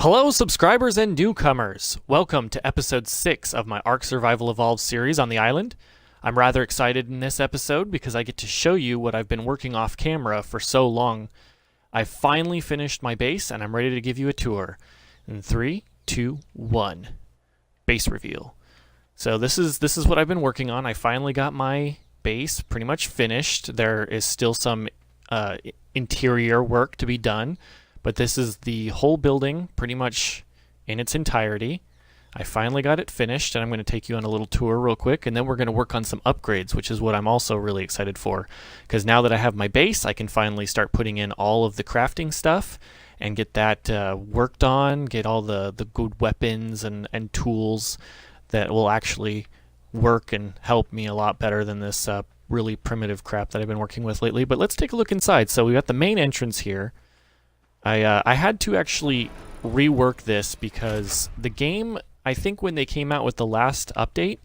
Hello, subscribers and newcomers! Welcome to episode 6 of my ARK Survival Evolved series on the island. I'm rather excited in this episode because I get to show you what I've been working off camera for so long. I finally finished my base and I'm ready to give you a tour. In 3, 2, 1. Base reveal. So this is what I've been working on. I finally got my base pretty much finished. There is still some interior work to be done. But this is the whole building pretty much in its entirety. I finally got it finished, and I'm going to take you on a little tour real quick, and then we're going to work on some upgrades, which is what I'm also really excited for. Because now that I have my base, I can finally start putting in all of the crafting stuff and get that worked on, get all the good weapons and tools that will actually work and help me a lot better than this really primitive crap that I've been working with lately. But let's take a look inside. So we got the main entrance here. I had to actually rework this because the game, I think when they came out with the last update,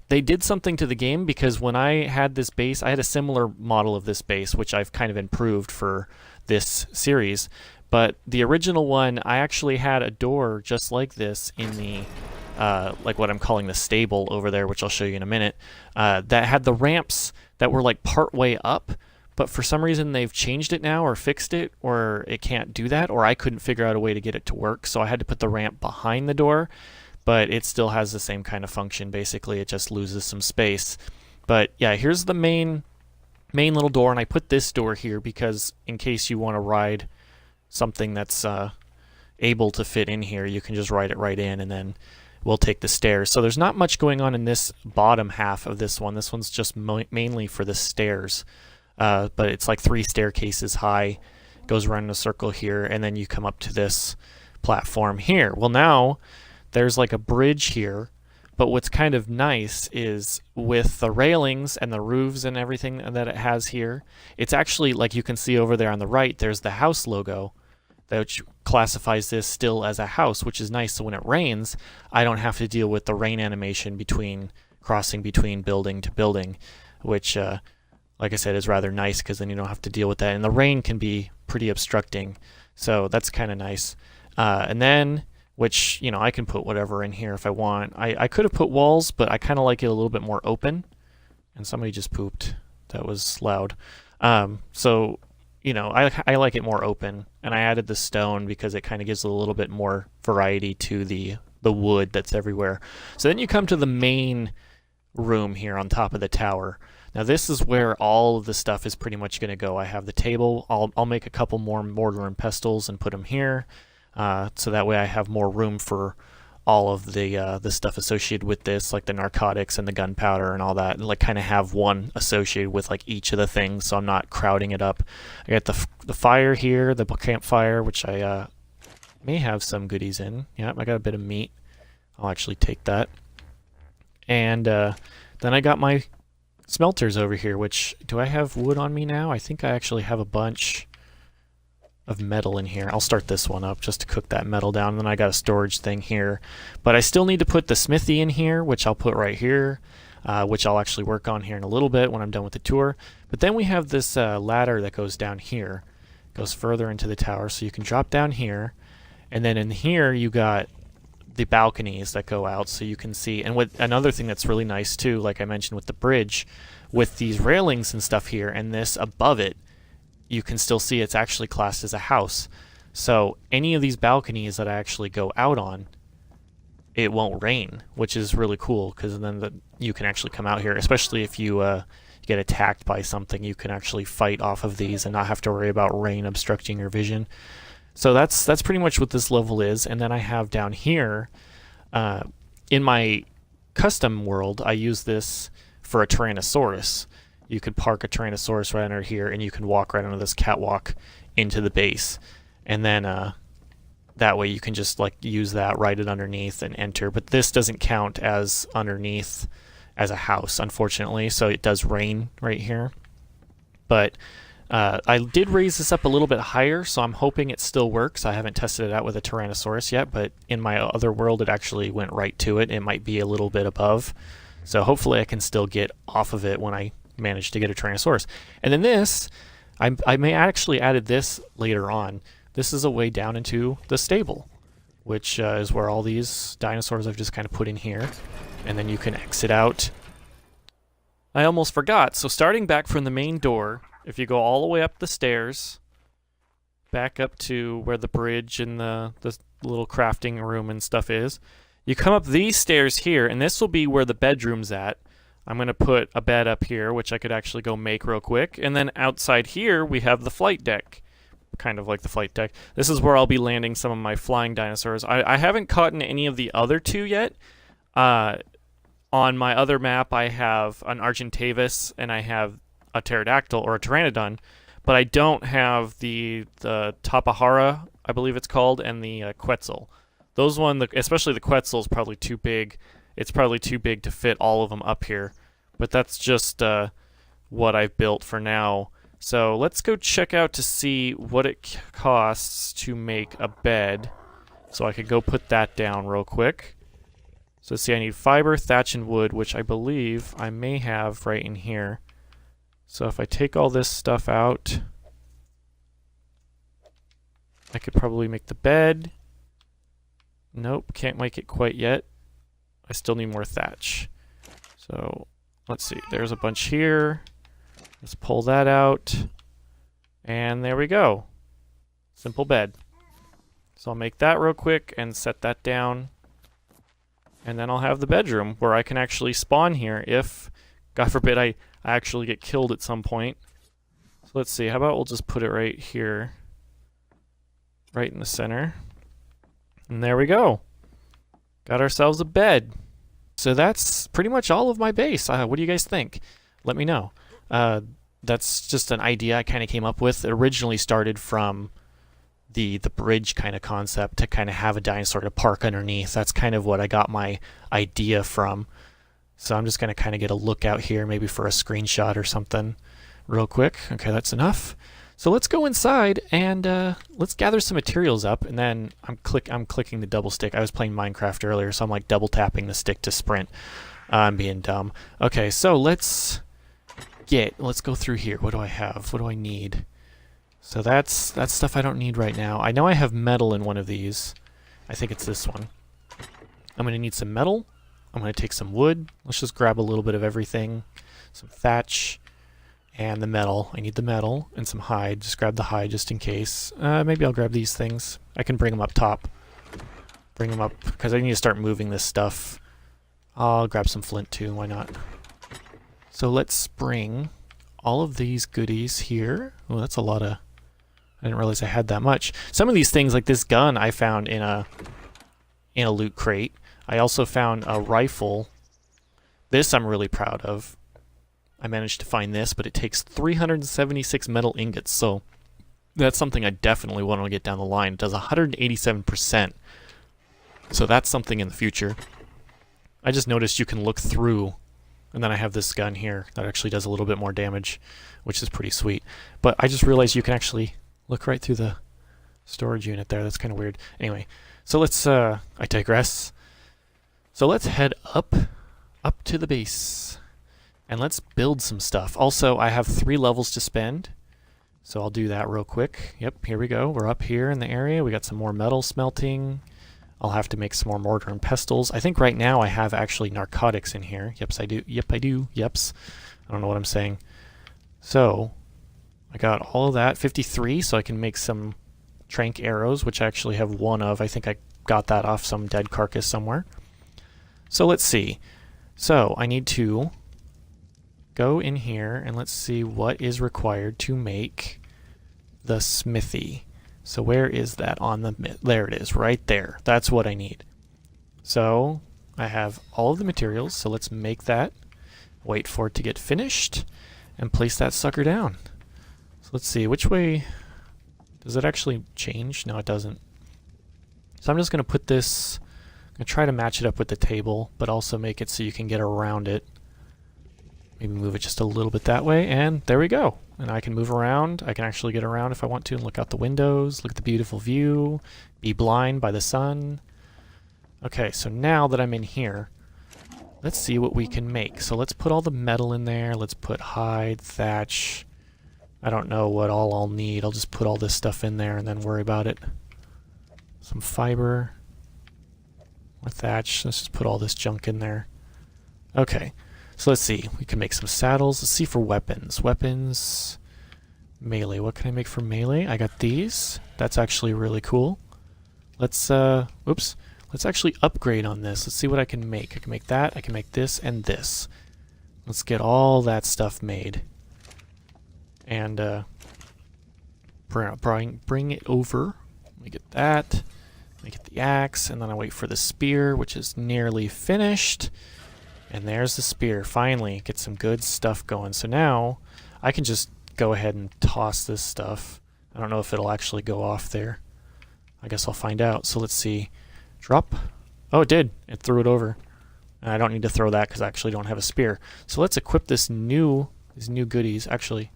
they did something to the game because when I had this base, I had a similar model of this base, which I've kind of improved for this series. But the original one, I actually had a door just like this in the, like what I'm calling the stable over there, which I'll show you in a minute, that had the ramps that were like part way up. But for some reason they've changed it now or fixed it, or it can't do that, or I couldn't figure out a way to get it to work, so I had to put the ramp behind the door, but it still has the same kind of function. Basically, it just loses some space. But yeah, here's the main little door, and I put this door here because in case you want to ride something that's able to fit in here, you can just ride it right in, and then we'll take the stairs. So there's not much going on in this bottom half of this one. This one's just mainly for the stairs. But it's like 3 staircases high, goes around in a circle here, and then you come up to this platform here. Well, now there's like a bridge here, but what's kind of nice is with the railings and the roofs and everything that it has here, it's actually, like you can see over there on the right, there's the house logo, which classifies this still as a house, which is nice. So when it rains, I don't have to deal with the rain animation crossing between building to building, which like I said, is rather nice because then you don't have to deal with that. And the rain can be pretty obstructing, so that's kind of nice. And then, which, you know, I can put whatever in here if I want. I could have put walls, but I kind of like it a little bit more open. And somebody just pooped. That was loud. So, you know, I like it more open. And I added the stone because it kind of gives a little bit more variety to the wood that's everywhere. So then you come to the main room here on top of the tower. Now this is where all of the stuff is pretty much going to go. I have the table. I'll make a couple more mortar and pestles and put them here, so that way I have more room for all of the stuff associated with this, like the narcotics and the gunpowder and all that. And like kind of have one associated with like each of the things, so I'm not crowding it up. I got the fire here, the campfire, which I may have some goodies in. Yeah, I got a bit of meat. I'll actually take that. And then I got my smelters over here, which, do I have wood on me now? I think I actually have a bunch of metal in here. I'll start this one up just to cook that metal down, and then I got a storage thing here. But I still need to put the smithy in here, which I'll put right here, which I'll actually work on here in a little bit when I'm done with the tour. But then we have this ladder that goes down here, goes further into the tower, so you can drop down here, and then in here you got the balconies that go out so you can see. And with another thing that's really nice too, like I mentioned with the bridge, with these railings and stuff here and this above it, you can still see it's actually classed as a house. So any of these balconies that I actually go out on, it won't rain, which is really cool because then you can actually come out here, especially if you get attacked by something. You can actually fight off of these and not have to worry about rain obstructing your vision. So that's pretty much what this level is. And then I have down here, in my custom world, I use this for a Tyrannosaurus. You could park a Tyrannosaurus right under here, and you can walk right under this catwalk into the base. And then that way you can just like use that, ride it underneath, and enter. But this doesn't count as underneath as a house, unfortunately. So it does rain right here. But I did raise this up a little bit higher, so I'm hoping it still works. I haven't tested it out with a Tyrannosaurus yet, but in my other world it actually went right to it. It might be a little bit above. So hopefully I can still get off of it when I manage to get a Tyrannosaurus. And then this, I may actually added this later on. This is a way down into the stable. which is where all these dinosaurs I've just kind of put in here. And then you can exit out. I almost forgot. So starting back from the main door, if you go all the way up the stairs, back up to where the bridge and the little crafting room and stuff is, you come up these stairs here, and this will be where the bedroom's at. I'm going to put a bed up here, which I could actually go make real quick. And then outside here, we have the flight deck. Kind of like the flight deck. This is where I'll be landing some of my flying dinosaurs. I haven't caught in any of the other two yet. On my other map, I have an Argentavis and I have a pterodactyl or a pteranodon, but I don't have the Tapahara, I believe it's called, and the Quetzal. Those one, especially the Quetzal, is probably too big. It's probably too big to fit all of them up here, but that's just what I've built for now. So let's go check out to see what it costs to make a bed. So I could go put that down real quick. So see, I need fiber, thatch, and wood, which I believe I may have right in here. So if I take all this stuff out, I could probably make the bed. Nope, can't make it quite yet. I still need more thatch. So let's see, there's a bunch here. Let's pull that out. And there we go. Simple bed. So I'll make that real quick and set that down. And then I'll have the bedroom where I can actually spawn here if, God forbid, I actually get killed at some point. So let's see, how about we'll just put it right here. Right in the center. And there we go. Got ourselves a bed. So that's pretty much all of my base. What do you guys think? Let me know. That's just an idea I kind of came up with. It originally started from the bridge kind of concept to kind of have a dinosaur to park underneath. That's kind of what I got my idea from. So I'm just going to kind of get a look out here, maybe for a screenshot or something real quick. Okay, that's enough. So let's go inside and let's gather some materials up, and then I'm clicking the double stick. I was playing Minecraft earlier, so I'm like double tapping the stick to sprint. I'm being dumb. Okay, so let's go through here. What do I have? What do I need? So that's stuff I don't need right now. I know I have metal in one of these. I think it's this one. I'm going to need some metal. I'm going to take some wood. Let's just grab a little bit of everything. Some thatch and the metal. I need the metal and some hide. Just grab the hide just in case. Maybe I'll grab these things. I can bring them up top. Bring them up because I need to start moving this stuff. I'll grab some flint too. Why not? So let's bring all of these goodies here. Oh, that's a lot of... I didn't realize I had that much. Some of these things, like this gun, I found in a loot crate. I also found a rifle. This I'm really proud of. I managed to find this, but it takes 376 metal ingots, so that's something I definitely want to get down the line. It does 187%. So that's something in the future. I just noticed you can look through, and then I have this gun here that actually does a little bit more damage, which is pretty sweet. But I just realized you can actually look right through the storage unit there. That's kind of weird. Anyway, so let's, I digress. So let's head up to the base, and let's build some stuff. Also, I have 3 levels to spend, so I'll do that real quick. Yep, here we go. We're up here in the area. We got some more metal smelting. I'll have to make some more mortar and pestles. I think right now I have actually narcotics in here. Yeps, I do. Yep, I do. Yeps. I don't know what I'm saying. So I got all of that. 53, so I can make some trank arrows, which I actually have one of. I think I got that off some dead carcass somewhere. So let's see. So I need to go in here and let's see what is required to make the smithy. So where is that on the... There it is, right there. That's what I need. So I have all of the materials, so let's make that. Wait for it to get finished and place that sucker down. So let's see, which way... Does it actually change? No, it doesn't. So I'm just going to put this... I'm going to try to match it up with the table, but also make it so you can get around it. Maybe move it just a little bit that way, and there we go. And I can move around. I can actually get around if I want to and look out the windows, look at the beautiful view, be blind by the sun. Okay, so now that I'm in here, let's see what we can make. So let's put all the metal in there. Let's put hide, thatch. I don't know what all I'll need. I'll just put all this stuff in there and then worry about it. Some fiber. More thatch. Let's just put all this junk in there. Okay, so let's see. We can make some saddles. Let's see for weapons. Weapons, melee. What can I make for melee? I got these. That's actually really cool. Let's, oops. Let's actually upgrade on this. Let's see what I can make. I can make that. I can make this and this. Let's get all that stuff made. And, bring it over. Let me get that. Let me get the axe, and then I wait for the spear, which is nearly finished. And there's the spear. Finally, get some good stuff going. So now, I can just go ahead and toss this stuff. I don't know if it'll actually go off there. I guess I'll find out. So let's see. Drop. Oh, it did. It threw it over. And I don't need to throw that because I actually don't have a spear. So let's equip these new goodies. Actually,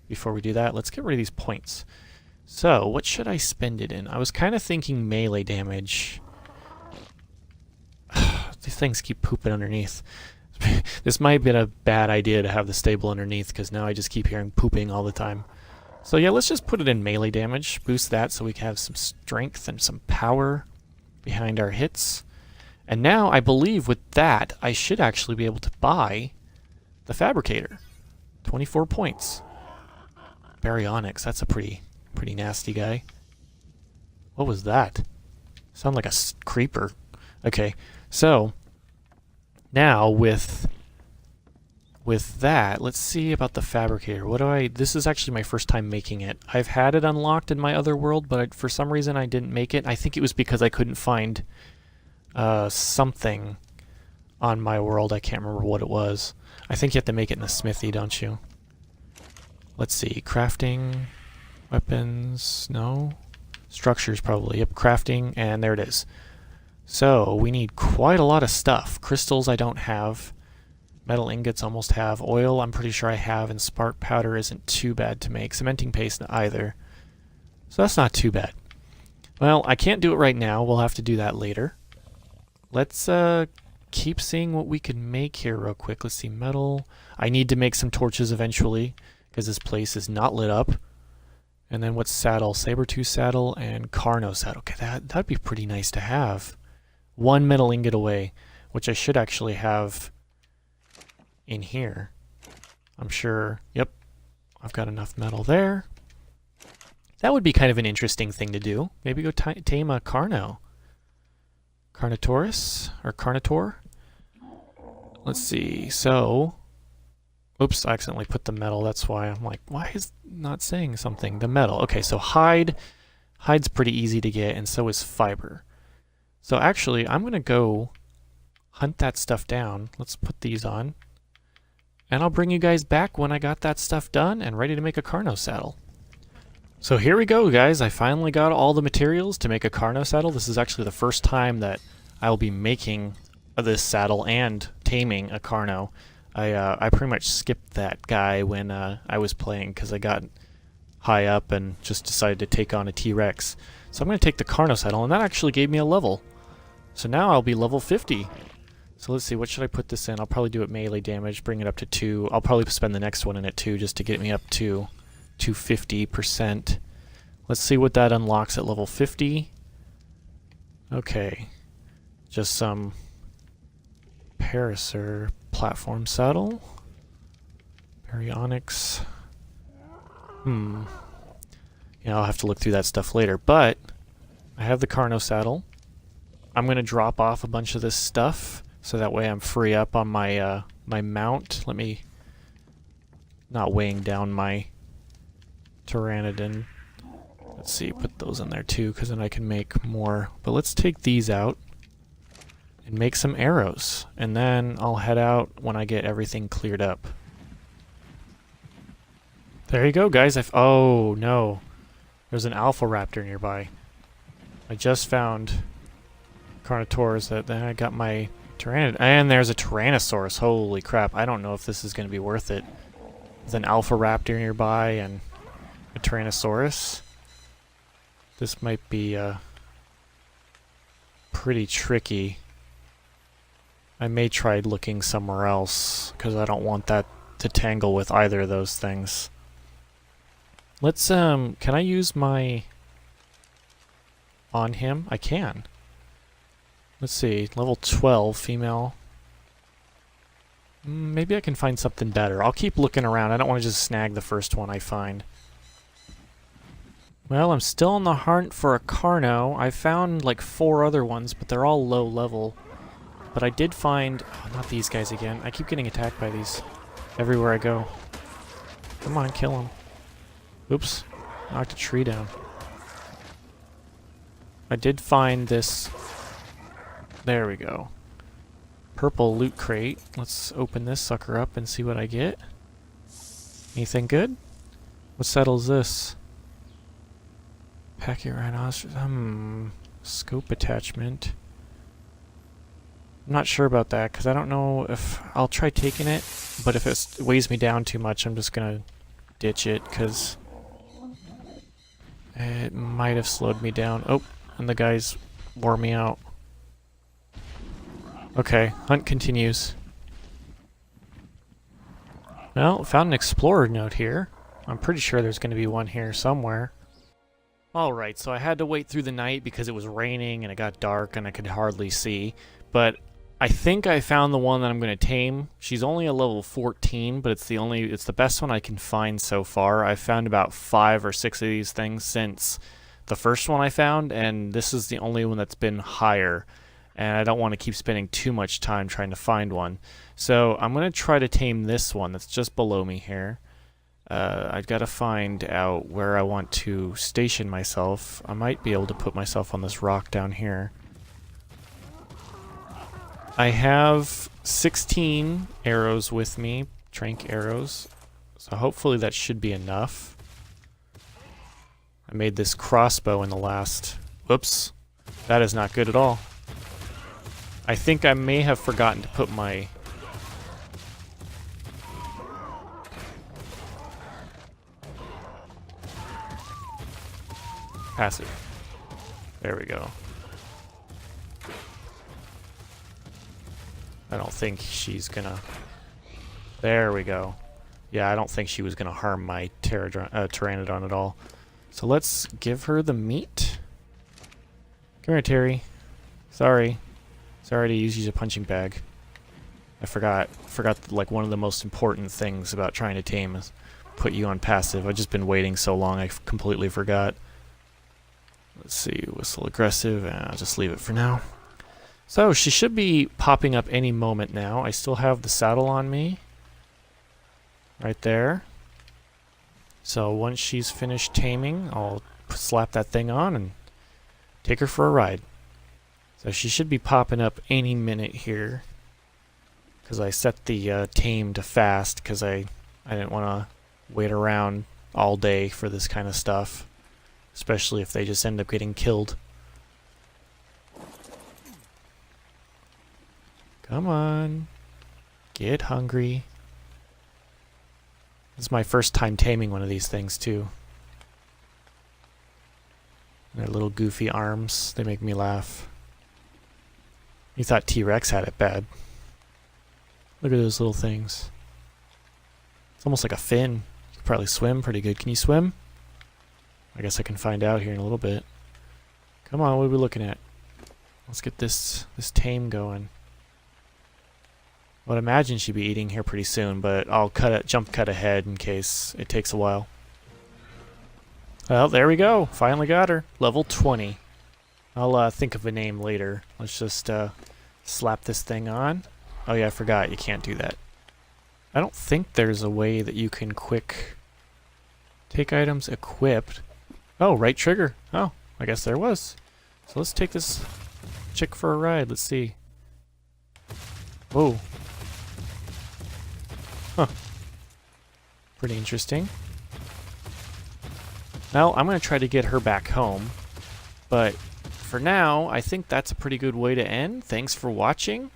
before we do that, let's get rid of these points. So, what should I spend it in? I was kind of thinking melee damage. These things keep pooping underneath. This might have been a bad idea to have the stable underneath because now I just keep hearing pooping all the time. So yeah, let's just put it in melee damage. Boost that so we can have some strength and some power behind our hits. And now I believe with that I should actually be able to buy the fabricator. 24 points. Baryonyx, that's a pretty nasty guy. What was that? Sound like a creeper. Okay, so now with that, let's see about the fabricator. This is actually my first time making it. I've had it unlocked in my other world, but for some reason I didn't make it. I think it was because I couldn't find something on my world. I can't remember what it was. I think you have to make it in the smithy, don't you? Let's see. Crafting, weapons, no. Structures probably. Yep, crafting, and there it is. So we need quite a lot of stuff. Crystals I don't have. Metal ingots almost have. Oil I'm pretty sure I have, and spark powder isn't too bad to make. Cementing paste either. So that's not too bad. Well, I can't do it right now. We'll have to do that later. Let's keep seeing what we can make here real quick. Let's see, metal. I need to make some torches eventually because this place is not lit up. And then what's saddle? Saber-tooth saddle and Carno saddle. Okay, that'd be pretty nice to have. One metal ingot away, which I should actually have in here. I'm sure. Yep, I've got enough metal there. That would be kind of an interesting thing to do. Maybe go tame a Carno. Carnotaurus? Or Carnotaur? Let's see. So, oops, I accidentally put the metal. That's why I'm like, why is it not saying something? The metal. Okay, so hide. Hide's pretty easy to get, and so is fiber. So actually, I'm going to go hunt that stuff down. Let's put these on. And I'll bring you guys back when I got that stuff done and ready to make a Carno saddle. So here we go, guys. I finally got all the materials to make a Carno saddle. This is actually the first time that I'll be making this saddle and taming a Carno. I pretty much skipped that guy when I was playing because I got high up and just decided to take on a T-Rex. So I'm going to take the Carno saddle, and that actually gave me a level. So now I'll be level 50. So let's see, what should I put this in? I'll probably do it melee damage, bring it up to 2. I'll probably spend the next one in it too, just to get me up to 50%. Let's see what that unlocks at level 50. Okay. Just some Parasaur platform saddle. Baryonyx. Yeah, I'll have to look through that stuff later, but I have the Carno saddle. I'm going to drop off a bunch of this stuff so that way I'm free up on my my mount. Let me not weighing down my Pteranodon. Let's see, put those in there too because then I can make more. But let's take these out and make some arrows, and then I'll head out when I get everything cleared up. There you go, guys. Oh no, there's an alpha raptor nearby. I just found Carnotaurus. Then I got my Pteranodon, and there's a Tyrannosaurus. Holy crap! I don't know if this is going to be worth it. There's an alpha raptor nearby and a Tyrannosaurus. This might be pretty tricky. I may try looking somewhere else because I don't want that to tangle with either of those things. Let's can I use my on him? I can. Let's see, level 12, female. Maybe I can find something better. I'll keep looking around. I don't want to just snag the first one I find. Well, I'm still on the hunt for a Carno. I found like 4 other ones, but they're all low level. But I did find... Oh, not these guys again. I keep getting attacked by these everywhere I go. Come on, kill them. Oops. Knocked a tree down. I did find this... There we go. Purple loot crate. Let's open this sucker up and see what I get. Anything good? What saddle is this? Packet rhinoceros. Scope attachment. I'm not sure about that because I don't know if I'll try taking it, but if it weighs me down too much, I'm just gonna ditch it because it might have slowed me down. Oh, and the guys wore me out. Okay, hunt continues. Well, found an explorer note here. I'm pretty sure there's going to be one here somewhere. Alright, so I had to wait through the night because it was raining and it got dark and I could hardly see. But I think I found the one that I'm going to tame. She's only a level 14, but it's the best one I can find so far. I've found about 5 or 6 of these things since the first one I found, and this is the only one that's been higher. And I don't want to keep spending too much time trying to find one. So I'm going to try to tame this one that's just below me here. I've got to find out where I want to station myself. I might be able to put myself on this rock down here. I have 16 arrows with me, trank arrows. So hopefully that should be enough. I made this crossbow in the last... Whoops. That is not good at all. I think I may have forgotten to put my... passive. There we go. I don't think she's gonna... There we go. Yeah, I don't think she was gonna harm my Pteranodon at all. So let's give her the meat. Come here, Terry. Sorry. Sorry to use you as a punching bag. I forgot like one of the most important things about trying to tame is put you on passive. I've just been waiting so long I completely forgot. Let's see, whistle aggressive, and I'll just leave it for now. So she should be popping up any moment now. I still have the saddle on me. Right there. So once she's finished taming, I'll slap that thing on and take her for a ride. So she should be popping up any minute here. Because I set the tame to fast because I didn't want to wait around all day for this kind of stuff. Especially if they just end up getting killed. Come on. Get hungry. This is my first time taming one of these things too. Their little goofy arms, they make me laugh. You thought T-Rex had it bad. Look at those little things. It's almost like a fin. You could probably swim pretty good. Can you swim? I guess I can find out here in a little bit. Come on, what are we looking at? Let's get this tame going. I would imagine she'd be eating here pretty soon, but I'll jump cut ahead in case it takes a while. Well, there we go. Finally got her. Level 20. I'll think of a name later. Let's just slap this thing on. Oh yeah, I forgot. You can't do that. I don't think there's a way that you can quick take items equipped. Oh, right trigger. Oh, I guess there was. So let's take this chick for a ride. Let's see. Whoa. Huh. Pretty interesting. Now, I'm going to try to get her back home. But for now, I think that's a pretty good way to end. Thanks for watching.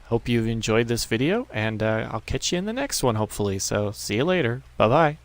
Hope you've enjoyed this video, and I'll catch you in the next one, hopefully. So, see you later. Bye-bye.